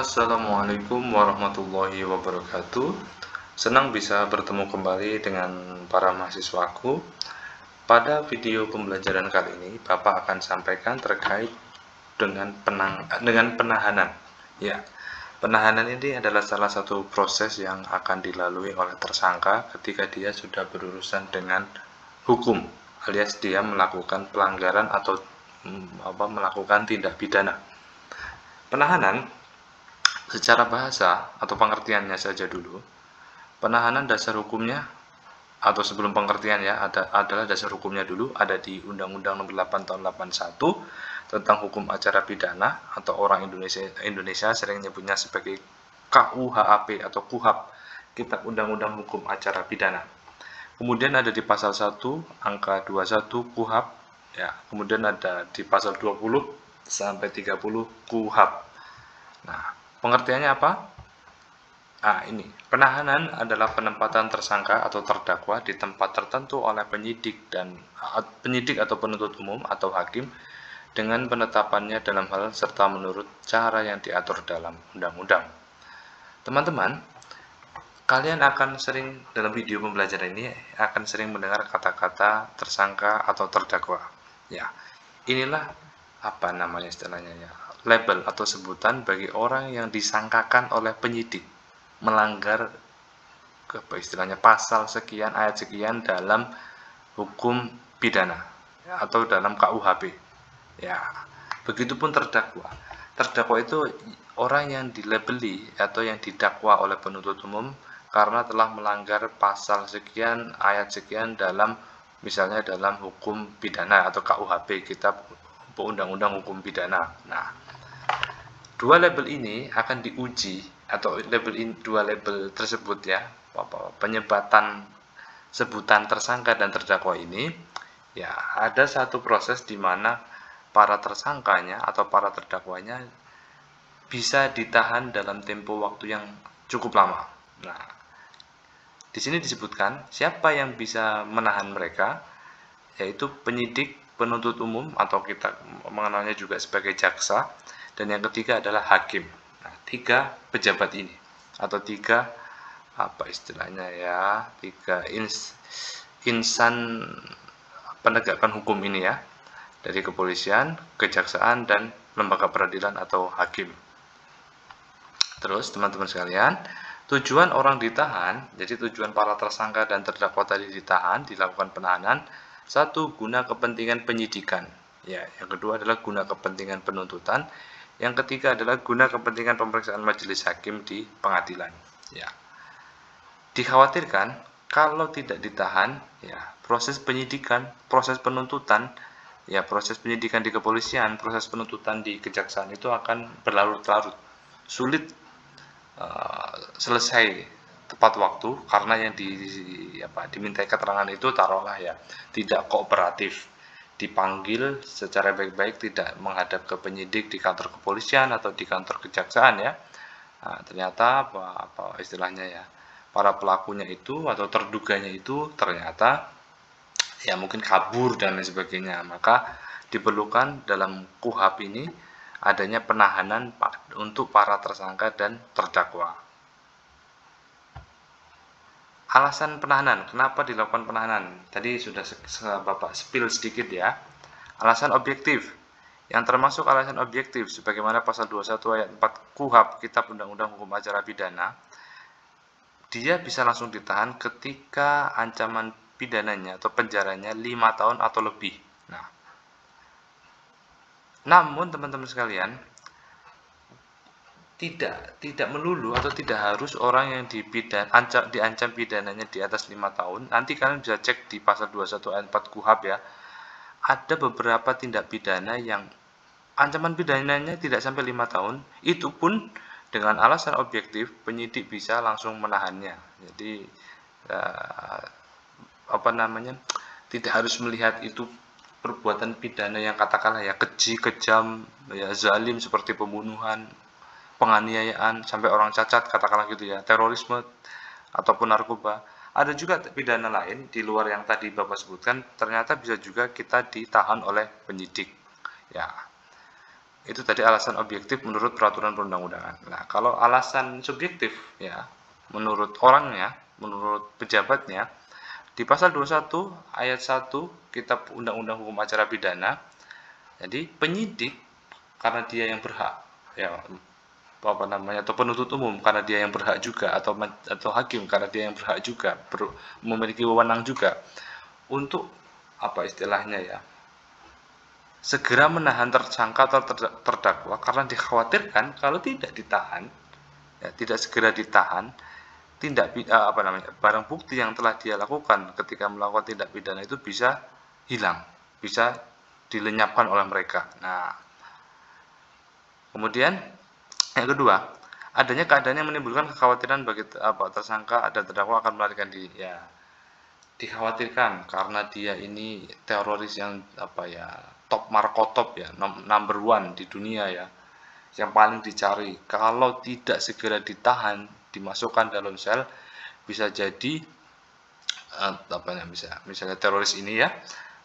Assalamualaikum warahmatullahi wabarakatuh. Senang bisa bertemu kembali dengan para mahasiswaku. Pada video pembelajaran kali ini, Bapak akan sampaikan terkait dengan penahanan. Ya, penahanan ini adalah salah satu proses yang akan dilalui oleh tersangka ketika dia sudah berurusan dengan hukum, alias dia melakukan pelanggaran atau melakukan tindak pidana. Penahanan secara bahasa atau pengertiannya saja dulu. Penahanan dasar hukumnya atau sebelum pengertian ya adalah dasar hukumnya dulu ada di Undang-Undang Nomor 8 Tahun 81 tentang hukum acara pidana atau orang Indonesia sering nyebutnya sebagai KUHAP atau KUHAP, Kitab Undang-Undang Hukum Acara Pidana. Kemudian ada di pasal 1 angka 21 KUHAP ya. Kemudian ada di pasal 20 sampai 30 KUHAP. Nah, pengertiannya apa? Nah, ini penahanan adalah penempatan tersangka atau terdakwa di tempat tertentu oleh penyidik atau penuntut umum atau hakim dengan penetapannya dalam hal serta menurut cara yang diatur dalam undang-undang. Teman-teman, kalian akan sering dalam video pembelajaran ini akan sering mendengar kata-kata tersangka atau terdakwa. Ya, inilah apa namanya istilahnya ya, label atau sebutan bagi orang yang disangkakan oleh penyidik melanggar istilahnya pasal sekian ayat sekian dalam hukum pidana ya, atau dalam KUHP. Ya, begitupun terdakwa. Terdakwa itu orang yang dilabeli atau yang didakwa oleh penuntut umum karena telah melanggar pasal sekian ayat sekian dalam misalnya dalam hukum pidana atau KUHP, Kitab Undang-Undang Hukum Pidana. Nah, dua label ini akan diuji atau dua label tersebut ya, penyebatan sebutan tersangka dan terdakwa ini ya, ada satu proses di mana para tersangkanya atau para terdakwanya bisa ditahan dalam tempo waktu yang cukup lama. Nah, di sini disebutkan siapa yang bisa menahan mereka, yaitu penyidik, penuntut umum atau kita mengenalnya juga sebagai jaksa, dan yang ketiga adalah hakim. Nah, tiga pejabat ini atau tiga apa istilahnya ya, tiga insan penegakan hukum ini ya, dari kepolisian, kejaksaan, dan lembaga peradilan atau hakim. Terus teman-teman sekalian, tujuan orang ditahan, jadi tujuan para tersangka dan terdakwa tadi ditahan, dilakukan penahanan, satu, guna kepentingan penyidikan. Ya, yang kedua adalah guna kepentingan penuntutan. Yang ketiga adalah guna kepentingan pemeriksaan majelis hakim di pengadilan. Ya, dikhawatirkan kalau tidak ditahan, ya proses penyidikan, proses penuntutan, ya proses penyidikan di kepolisian, proses penuntutan di kejaksaan itu akan berlarut-larut, sulit selesai tepat waktu karena yang dimintai keterangan itu taruhlah ya tidak kooperatif, dipanggil secara baik-baik, tidak menghadap ke penyidik di kantor kepolisian atau di kantor kejaksaan ya. Nah, ternyata apa istilahnya ya, para pelakunya itu atau terduganya itu ternyata ya mungkin kabur dan lain sebagainya. Maka diperlukan dalam KUHP ini adanya penahanan untuk para tersangka dan terdakwa. Alasan penahanan, kenapa dilakukan penahanan? Tadi sudah Bapak spill sedikit ya. Alasan objektif. Yang termasuk alasan objektif sebagaimana pasal 21 ayat 4 KUHP, Kitab Undang-Undang Hukum Acara Pidana, dia bisa langsung ditahan ketika ancaman pidananya atau penjaranya 5 tahun atau lebih. Nah, namun teman-teman sekalian, tidak melulu atau tidak harus orang yang diancam pidananya di atas 5 tahun. Nanti kalian bisa cek di pasal 21 ayat 4 KUHP ya. Ada beberapa tindak pidana yang ancaman pidananya tidak sampai 5 tahun. Itu pun dengan alasan objektif penyidik bisa langsung menahannya. Jadi tidak harus melihat itu perbuatan pidana yang katakanlah ya keji, kejam, ya zalim seperti pembunuhan, penganiayaan sampai orang cacat katakanlah gitu ya, terorisme ataupun narkoba. Ada juga pidana lain di luar yang tadi Bapak sebutkan, ternyata bisa juga kita ditahan oleh penyidik. Ya. Itu tadi alasan objektif menurut peraturan perundang-undangan. Nah, kalau alasan subjektif ya, menurut orangnya, menurut pejabatnya, di pasal 21 ayat 1 Kitab Undang-Undang Hukum Acara Pidana, jadi penyidik karena dia yang berhak, ya apa namanya, atau penuntut umum karena dia yang berhak juga, atau hakim karena dia yang berhak juga, memiliki wewenang juga untuk apa istilahnya ya, segera menahan tersangka atau terdakwa karena dikhawatirkan kalau tidak ditahan, ya, tidak segera ditahan, apa namanya, barang bukti yang telah dia lakukan ketika melakukan tindak pidana itu bisa hilang, bisa dilenyapkan oleh mereka. Nah, kemudian yang kedua, adanya keadaan yang menimbulkan kekhawatiran bagi tersangka dan terdakwa akan melarikan diri. Ya, dikhawatirkan karena dia ini teroris yang apa ya, top markotop ya, number one di dunia ya, yang paling dicari. Kalau tidak segera ditahan, dimasukkan dalam sel, bisa jadi apa ya, misalnya teroris ini ya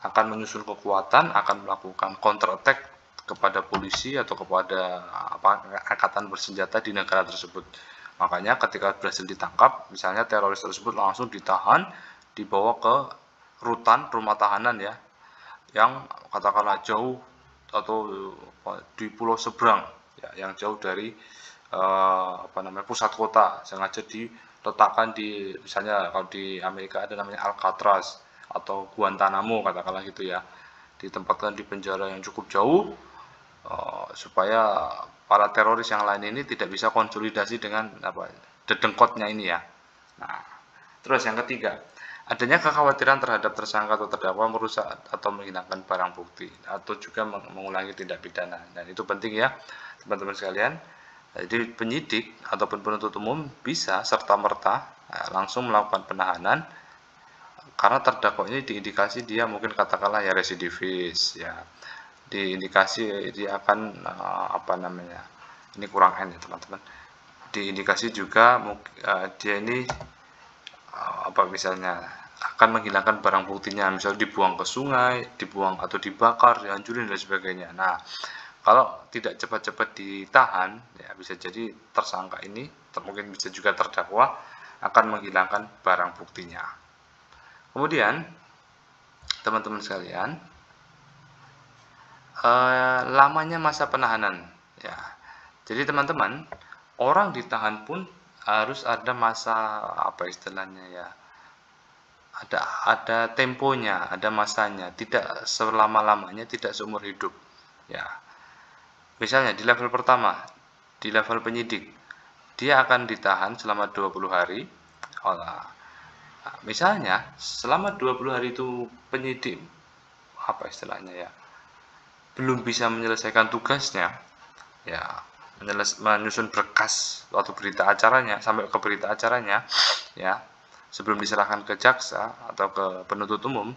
akan menyusun kekuatan, akan melakukan counter attack kepada polisi atau kepada angkatan bersenjata di negara tersebut. Makanya ketika berhasil ditangkap, misalnya teroris tersebut langsung ditahan, dibawa ke rutan rumah tahanan ya, yang katakanlah jauh atau di pulau seberang ya, yang jauh dari apa namanya, pusat kota, sengaja diletakkan di, misalnya kalau di Amerika ada namanya Alcatraz atau Guantanamo katakanlah gitu ya, ditempatkan di penjara yang cukup jauh supaya para teroris yang lain ini tidak bisa konsolidasi dengan apa, dedengkotnya ini ya. Nah, terus yang ketiga, adanya kekhawatiran terhadap tersangka atau terdakwa merusak atau menghilangkan barang bukti atau juga mengulangi tindak pidana. Dan itu penting ya, teman-teman sekalian. Jadi penyidik ataupun penuntut umum bisa serta-merta langsung melakukan penahanan karena terdakwa ini diindikasi dia mungkin katakanlah ya residivis ya, diindikasi dia akan apa namanya, ini kurang N ya teman-teman, diindikasi juga dia ini apa misalnya akan menghilangkan barang buktinya, misalnya dibuang ke sungai, dibuang atau dibakar, dihancurin dan sebagainya. Nah, kalau tidak cepat-cepat ditahan, ya bisa jadi tersangka ini, mungkin bisa juga terdakwa, akan menghilangkan barang buktinya. Kemudian, teman-teman sekalian, lamanya masa penahanan, ya. Jadi teman-teman, orang ditahan pun harus ada masa apa istilahnya ya, ada temponya, ada masanya, tidak selama-lamanya, tidak seumur hidup ya. Misalnya di level pertama, di level penyidik, dia akan ditahan selama 20 hari. Misalnya selama 20 hari itu penyidik apa istilahnya ya, belum bisa menyelesaikan tugasnya ya, menyusun berkas atau berita acaranya sampai ke berita acaranya ya, sebelum diserahkan ke jaksa atau ke penuntut umum,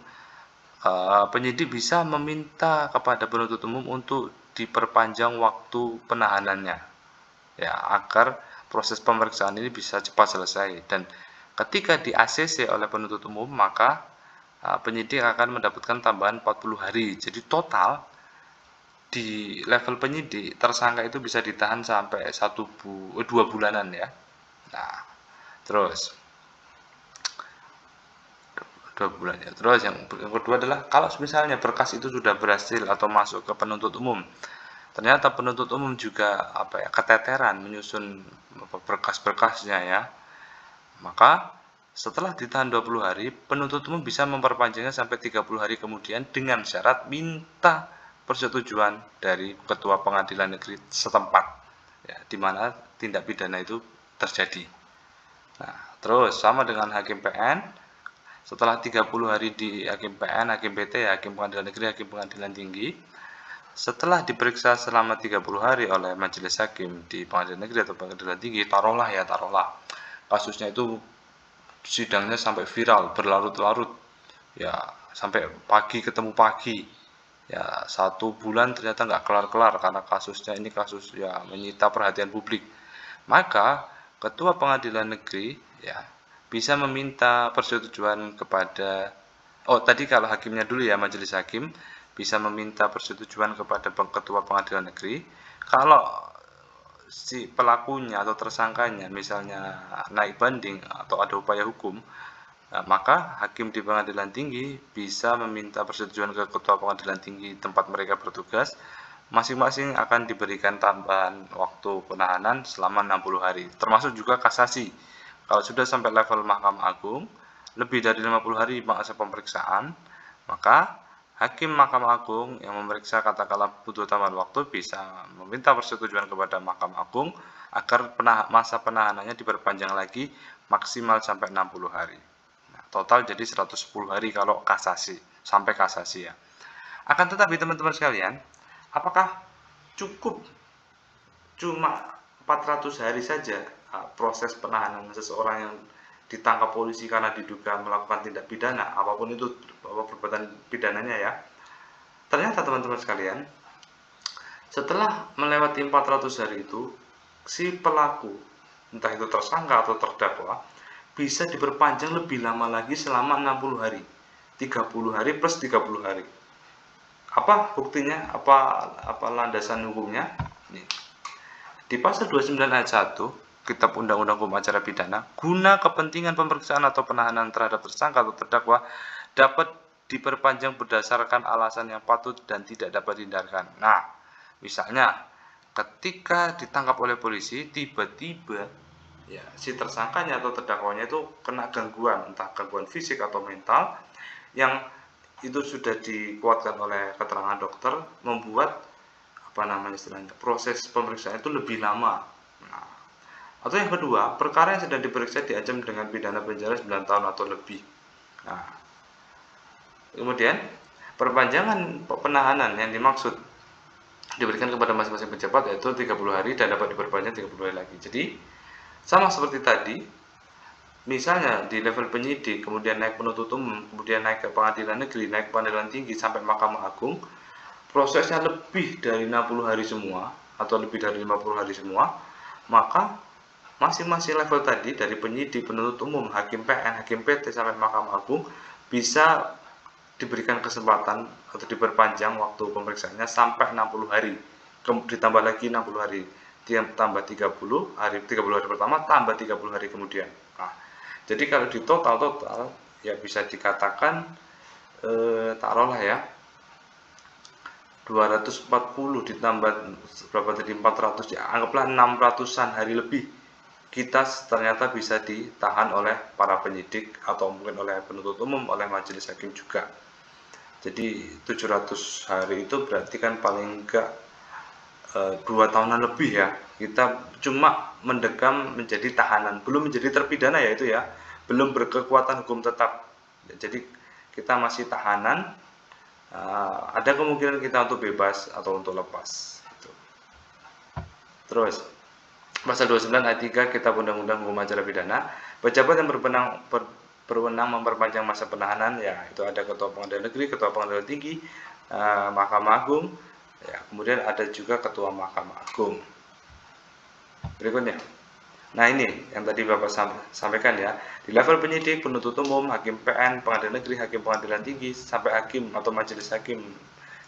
penyidik bisa meminta kepada penuntut umum untuk diperpanjang waktu penahanannya ya, agar proses pemeriksaan ini bisa cepat selesai. Dan ketika di ACC oleh penuntut umum, maka penyidik akan mendapatkan tambahan 40 hari. Jadi total di level penyidik tersangka itu bisa ditahan sampai 2 bulanan ya. Nah, terus 2 bulan ya. Terus yang kedua adalah kalau misalnya berkas itu sudah berhasil atau masuk ke penuntut umum, ternyata penuntut umum juga apa ya, keteteran menyusun berkas-berkasnya ya, maka setelah ditahan 20 hari, penuntut umum bisa memperpanjangnya sampai 30 hari kemudian dengan syarat minta persetujuan dari ketua pengadilan negeri setempat ya, di mana tindak pidana itu terjadi. Nah, terus sama dengan hakim PN, setelah 30 hari di hakim PN, hakim PT, hakim pengadilan negeri, hakim pengadilan tinggi, setelah diperiksa selama 30 hari oleh majelis hakim di pengadilan negeri atau pengadilan tinggi, taruhlah kasusnya itu sidangnya sampai viral, berlarut-larut ya, sampai pagi ketemu pagi ya, 1 bulan ternyata nggak kelar-kelar karena kasusnya ini kasus ya menyita perhatian publik, maka ketua pengadilan negeri ya bisa meminta persetujuan kepada, tadi kalau hakimnya dulu ya, majelis hakim bisa meminta persetujuan kepada ketua pengadilan negeri. Kalau si pelakunya atau tersangkanya misalnya naik banding atau ada upaya hukum, maka hakim di pengadilan tinggi bisa meminta persetujuan ke ketua pengadilan tinggi tempat mereka bertugas. Masing-masing akan diberikan tambahan waktu penahanan selama 60 hari, termasuk juga kasasi. Kalau sudah sampai level Mahkamah Agung, lebih dari 50 hari masa pemeriksaan, maka hakim Mahkamah Agung yang memeriksa katakanlah butuh tambahan waktu bisa meminta persetujuan kepada Mahkamah Agung agar masa penahanannya diperpanjang lagi maksimal sampai 60 hari. Nah, total jadi 110 hari kalau kasasi, sampai kasasi ya. Akan tetapi teman-teman sekalian, apakah cukup cuma 400 hari saja proses penahanan seseorang yang ditangkap polisi karena diduga melakukan tindak pidana, apapun itu perbuatan pidananya ya? Ternyata teman-teman sekalian, setelah melewati 400 hari itu, si pelaku, entah itu tersangka atau terdakwa, bisa diperpanjang lebih lama lagi selama 60 hari. 30 hari plus 30 hari. Apa buktinya? Apa landasan hukumnya? Nih. Di pasal 29 ayat 1 Kitab Undang-Undang Hukum Acara Pidana, guna kepentingan pemeriksaan atau penahanan terhadap tersangka atau terdakwa dapat diperpanjang berdasarkan alasan yang patut dan tidak dapat dihindarkan. Nah, misalnya ketika ditangkap oleh polisi, tiba-tiba ya si tersangkanya atau terdakwanya itu kena gangguan, entah gangguan fisik atau mental, yang itu sudah dikuatkan oleh keterangan dokter, membuat istilahnya proses pemeriksaan itu lebih lama. Nah, atau yang kedua, perkara yang sedang diperiksa diancam dengan pidana penjara 9 tahun atau lebih. Nah, kemudian perpanjangan penahanan yang dimaksud diberikan kepada masing-masing pejabat yaitu 30 hari dan dapat diperpanjang 30 hari lagi. Jadi sama seperti tadi, misalnya di level penyidik, kemudian naik penuntut umum, kemudian naik ke pengadilan negeri, naik ke pengadilan tinggi sampai Mahkamah Agung, prosesnya lebih dari 60 hari semua atau lebih dari 50 hari semua, maka masing-masing level tadi dari penyidik, penuntut umum, hakim PN, hakim PT sampai Mahkamah Agung bisa diberikan kesempatan atau diperpanjang waktu pemeriksaannya sampai 60 hari, ditambah lagi 60 hari, tambah 30 hari, 30 hari pertama tambah 30 hari kemudian. Nah, jadi kalau di total ya bisa dikatakan taruhlah ya 240 ditambah berapa tadi 400 ya, anggaplah 600-an hari lebih kita ternyata bisa ditahan oleh para penyidik atau mungkin oleh penuntut umum, oleh majelis hakim juga. Jadi 700 hari itu berarti kan paling enggak 2 tahunan lebih ya, kita cuma mendekam menjadi tahanan, belum menjadi terpidana ya itu ya, belum berkekuatan hukum tetap. Jadi kita masih tahanan, ada kemungkinan kita untuk bebas atau untuk lepas gitu. Terus pasal 29 ayat 3 Kitab Undang-Undang Hukum Acara Pidana, pejabat yang berwenang memperpanjang masa penahanan ya itu ada ketua pengadilan negeri, ketua pengadilan tinggi, Mahkamah Agung ya, kemudian ada juga ketua Mahkamah Agung. Berikutnya, nah ini yang tadi Bapak sampaikan ya, di level penyidik, penuntut umum, hakim PN, pengadilan negeri, hakim pengadilan tinggi, sampai hakim atau majelis hakim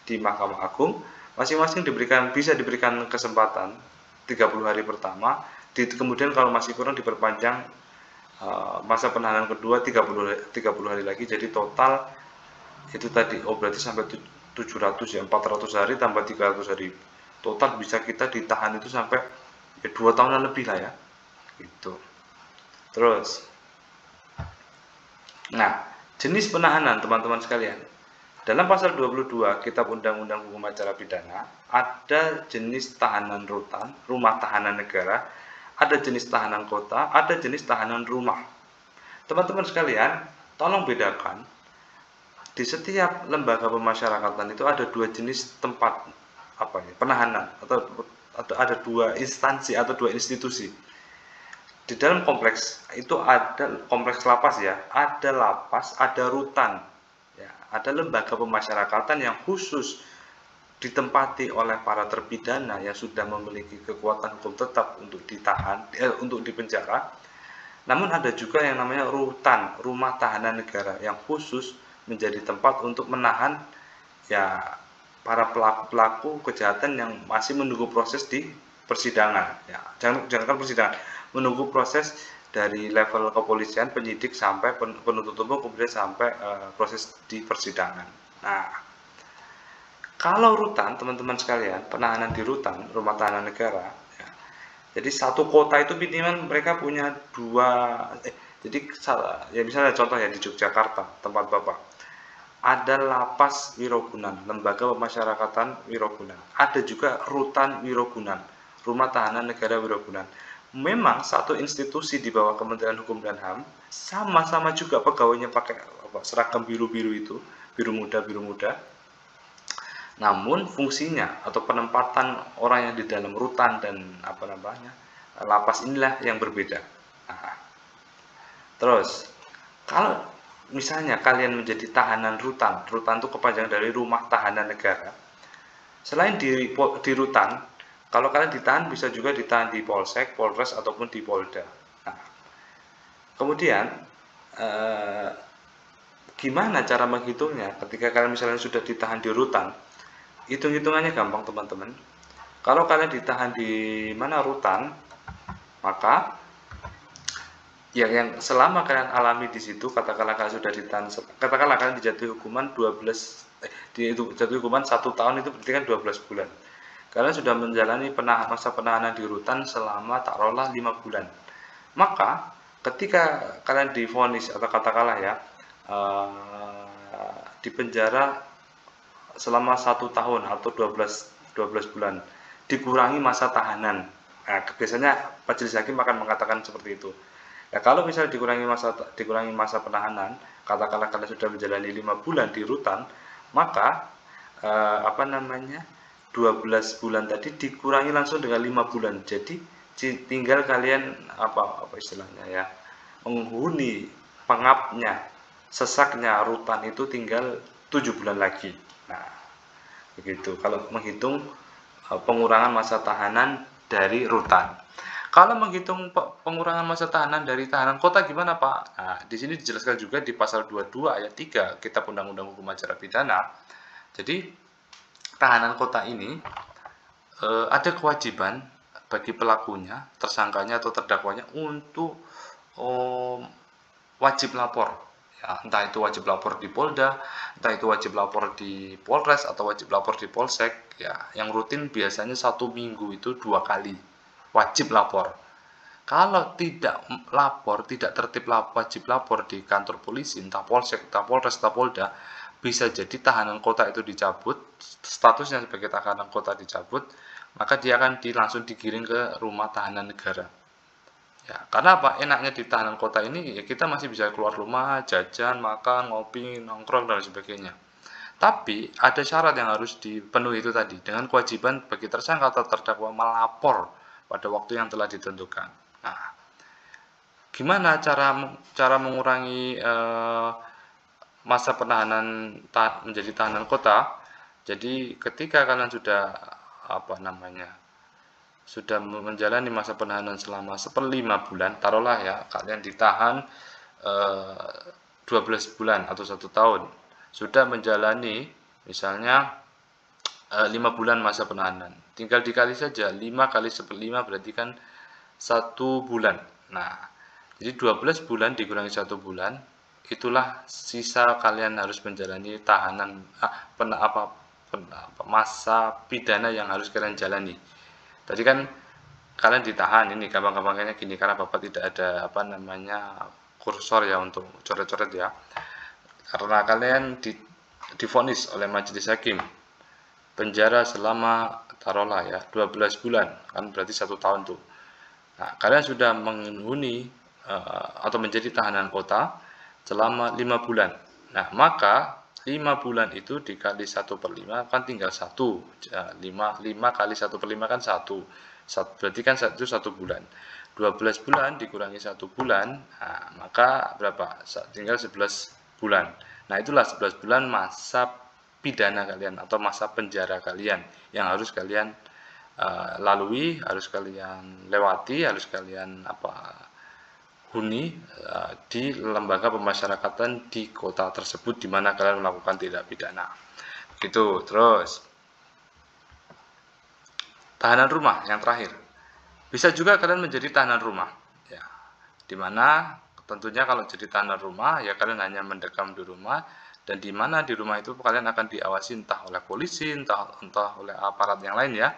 di Mahkamah Agung, masing-masing bisa diberikan kesempatan 30 hari pertama, kemudian kalau masih kurang diperpanjang masa penahanan kedua 30 hari lagi, jadi total itu tadi berarti sampai 700 ya, 400 hari tambah 300 hari, total bisa kita ditahan itu sampai ya 2 tahunan lebih lah ya gitu. Terus nah, jenis penahanan teman-teman sekalian, dalam pasal 22 Kitab Undang-Undang Hukum Acara Pidana ada jenis tahanan rutan, rumah tahanan negara, ada jenis tahanan kota, ada jenis tahanan rumah. Teman-teman sekalian, tolong bedakan, di setiap lembaga pemasyarakatan itu ada 2 jenis tempat penahanan, atau ada 2 instansi atau 2 institusi. Di dalam kompleks itu ada kompleks lapas ya, ada lapas, ada rutan ya, ada lembaga pemasyarakatan yang khusus ditempati oleh para terpidana yang sudah memiliki kekuatan hukum tetap untuk ditahan, untuk dipenjara. Namun ada juga yang namanya rutan, rumah tahanan negara, yang khusus menjadi tempat untuk menahan ya para pelaku kejahatan yang masih menunggu proses di persidangan. Ya, jangan persidangan, menunggu proses dari level kepolisian, penyidik sampai penuntut umum, kemudian sampai proses di persidangan. Nah, kalau rutan, teman-teman sekalian, penahanan di rutan, rumah tahanan negara, ya, jadi satu kota itu minimal mereka punya jadi ya misalnya contoh ya di Yogyakarta, tempat Bapak, ada lapas Wirogunan, lembaga pemasyarakatan Wirogunan, ada juga rutan Wirogunan, rumah tahanan negara Wirogunan. Memang satu institusi di bawah Kementerian Hukum dan HAM, sama-sama juga pegawainya pakai seragam biru-biru itu, biru muda, namun fungsinya atau penempatan orang yang di dalam rutan dan lapas inilah yang berbeda. Nah, terus kalau misalnya kalian menjadi tahanan rutan itu kepanjangan dari rumah tahanan negara. Selain di rutan, kalau kalian ditahan bisa juga ditahan di Polsek, Polres ataupun di Polda. Nah, kemudian gimana cara menghitungnya ketika kalian misalnya sudah ditahan di rutan? Hitung-hitungannya gampang, teman-teman. Kalau kalian ditahan di mana rutan, maka yang selama kalian alami di situ, katakanlah kalian sudah ditahan, katakanlah kalian dijatuhi hukuman 1 tahun, itu berarti kan 12 bulan. Kalian sudah menjalani masa penahanan di rutan selama taruhlah 5 bulan. Maka ketika kalian divonis atau katakanlah ya di penjara selama 1 tahun atau 12 bulan dikurangi masa tahanan. Nah, biasanya majelis hakim akan mengatakan seperti itu. Ya, kalau misalnya dikurangi masa penahanan, katakanlah kalian sudah menjalani 5 bulan di rutan, maka 12 bulan tadi dikurangi langsung dengan 5 bulan. Jadi tinggal kalian apa istilahnya ya, menghuni pengapnya, sesaknya rutan itu tinggal 7 bulan lagi. Nah, begitu kalau menghitung pengurangan masa tahanan dari rutan. Kalau menghitung pengurangan masa tahanan dari tahanan kota gimana, Pak? Nah, di sini dijelaskan juga di pasal 22 ayat 3 Kitab Undang-Undang Hukum Acara Pidana. Jadi, tahanan kota ini ada kewajiban bagi pelakunya, tersangkanya atau terdakwanya untuk wajib lapor. Ya, entah itu wajib lapor di Polda, entah itu wajib lapor di Polres atau wajib lapor di Polsek. Ya, yang rutin biasanya 1 minggu itu 2 kali wajib lapor. Kalau tidak lapor, tidak tertib wajib lapor di kantor polisi, entah Polsek, entah Polres, entah Polda, bisa jadi tahanan kota itu dicabut, statusnya sebagai tahanan kota dicabut, maka dia akan langsung digiring ke rumah tahanan negara. Ya, karena apa? Enaknya di tahanan kota ini ya kita masih bisa keluar rumah, jajan, makan, ngopi, nongkrong dan sebagainya. Tapi ada syarat yang harus dipenuhi itu tadi, dengan kewajiban bagi tersangka atau terdakwa melapor pada waktu yang telah ditentukan. Nah, gimana cara mengurangi masa penahanan menjadi tahanan kota? Jadi ketika kalian sudah sudah menjalani masa penahanan selama 1/5 bulan, taruhlah ya kalian ditahan 12 bulan atau 1 tahun, sudah menjalani misalnya 5 bulan masa penahanan, tinggal dikali saja 5 kali 1/5 berarti kan 1 bulan. Nah, jadi 12 bulan dikurangi 1 bulan, itulah sisa kalian harus menjalani tahanan masa pidana yang harus kalian jalani. Tadi kan kalian ditahan, ini gampang-gampangnya gini, karena Bapak tidak ada kursor ya untuk coret-coret ya. Karena kalian divonis oleh majelis hakim penjara selama taruhlah ya 12 bulan, kan berarti 1 tahun tuh. Nah, kalian sudah menghuni atau menjadi tahanan kota selama 5 bulan. Nah, maka 5 bulan itu dikali 1/5 kan tinggal 1. 5 kali 1/5 kan 1. Berarti kan itu 1 bulan. 12 bulan dikurangi 1 bulan, nah, maka berapa? Tinggal 11 bulan. Nah, itulah 11 bulan masa pidana kalian atau masa penjara kalian yang harus kalian lalui, harus kalian lewati, harus kalian huni di lembaga pemasyarakatan di kota tersebut di mana kalian melakukan tindak pidana. gitu. Terus tahanan rumah yang terakhir. Bisa juga kalian menjadi tahanan rumah. Ya, dimana tentunya kalau jadi tahanan rumah ya kalian hanya mendekam di rumah, dan di mana di rumah itu kalian akan diawasi entah oleh polisi, entah oleh aparat yang lain ya.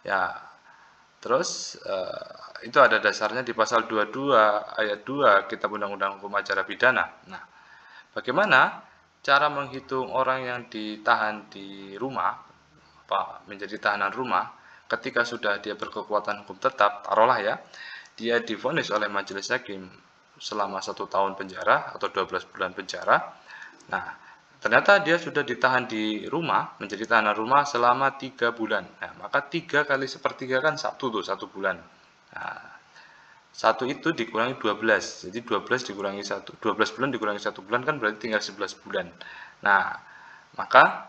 Ya, terus itu ada dasarnya di pasal 22 ayat 2 Kitab Undang-Undang Hukum Acara Pidana. Nah, bagaimana cara menghitung orang yang ditahan di rumah, menjadi tahanan rumah, ketika sudah dia berkekuatan hukum tetap, taruhlah ya, dia divonis oleh majelis hakim selama 1 tahun penjara atau 12 bulan penjara. Nah, ternyata dia sudah ditahan di rumah, menjadi tahanan rumah selama 3 bulan. Nah, maka 3 kali sepertiga kan 1 bulan. Nah, 1 itu dikurangi 12. Jadi 12 dikurangi 1, 12 bulan dikurangi 1 bulan kan berarti tinggal 11 bulan. Nah, maka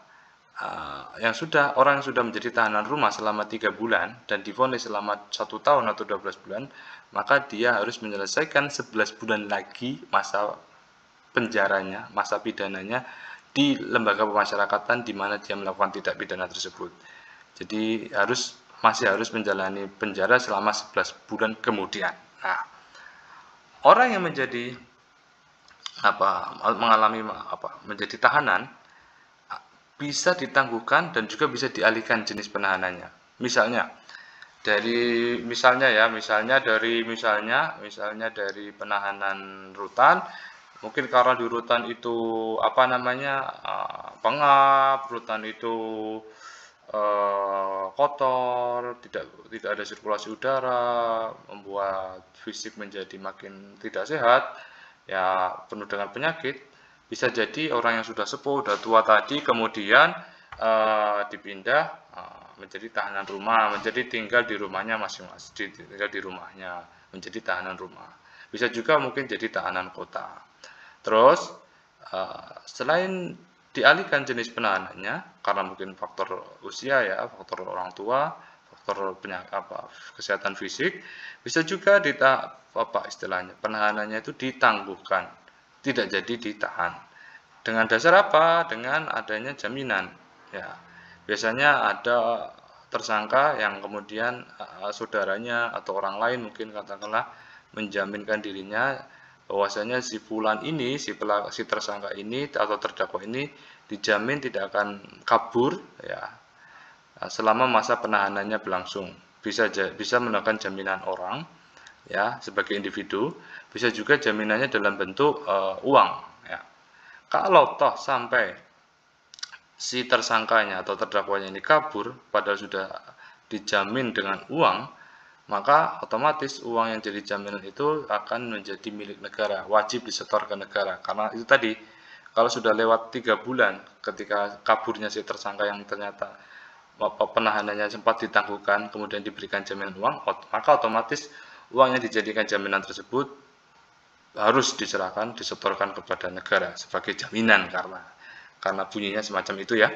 orang yang sudah menjadi tahanan rumah selama 3 bulan dan divonis selama 1 tahun atau 12 bulan, maka dia harus menyelesaikan 11 bulan lagi masa penjaranya, masa pidananya di lembaga pemasyarakatan di mana dia melakukan tindak pidana tersebut. Jadi masih harus menjalani penjara selama 11 bulan kemudian. Nah, orang yang menjadi menjadi tahanan bisa ditangguhkan dan juga bisa dialihkan jenis penahanannya. Misalnya dari penahanan rutan, mungkin karena di rutan itu pengap, rutan itu kotor, tidak ada sirkulasi udara, membuat fisik menjadi makin tidak sehat, ya penuh dengan penyakit. Bisa jadi orang yang sudah sepuh, sudah tua tadi kemudian dipindah menjadi tahanan rumah, menjadi tinggal di rumahnya masing-masing, tinggal di rumahnya, menjadi tahanan rumah. Bisa juga mungkin jadi tahanan kota. Terus selain dialihkan jenis penahanannya karena mungkin faktor usia ya, faktor orang tua, faktor kesehatan fisik, bisa juga penahanannya itu ditangguhkan, tidak jadi ditahan. Dengan dasar apa? Dengan adanya jaminan. Ya, biasanya ada tersangka yang kemudian saudaranya atau orang lain mungkin katakanlah menjaminkan dirinya bahwasanya si fulan ini, si tersangka ini atau terdakwa ini dijamin tidak akan kabur ya selama masa penahanannya berlangsung. Bisa menggunakan jaminan orang ya sebagai individu, bisa juga jaminannya dalam bentuk uang ya. Kalau toh sampai si tersangkanya atau terdakwanya ini kabur padahal sudah dijamin dengan uang, maka otomatis uang yang jadi jaminan itu akan menjadi milik negara, wajib disetor ke negara. Karena itu tadi, kalau sudah lewat 3 bulan ketika kaburnya si tersangka yang ternyata penahanannya sempat ditangguhkan kemudian diberikan jaminan uang, maka otomatis uang yang dijadikan jaminan tersebut harus disetorkan kepada negara sebagai jaminan karena bunyinya semacam itu ya.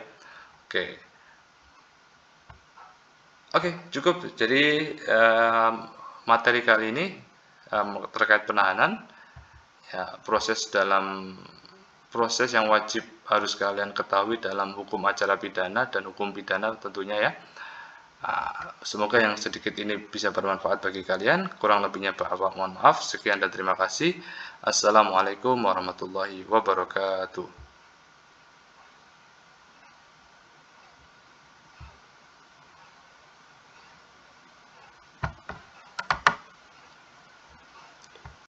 Oke, cukup. Jadi materi kali ini terkait penahanan ya, proses yang wajib harus kalian ketahui dalam hukum acara pidana dan hukum pidana tentunya ya. Semoga yang sedikit ini bisa bermanfaat bagi kalian. Kurang lebihnya mohon maaf. Sekian dan terima kasih. Assalamualaikum warahmatullahi wabarakatuh.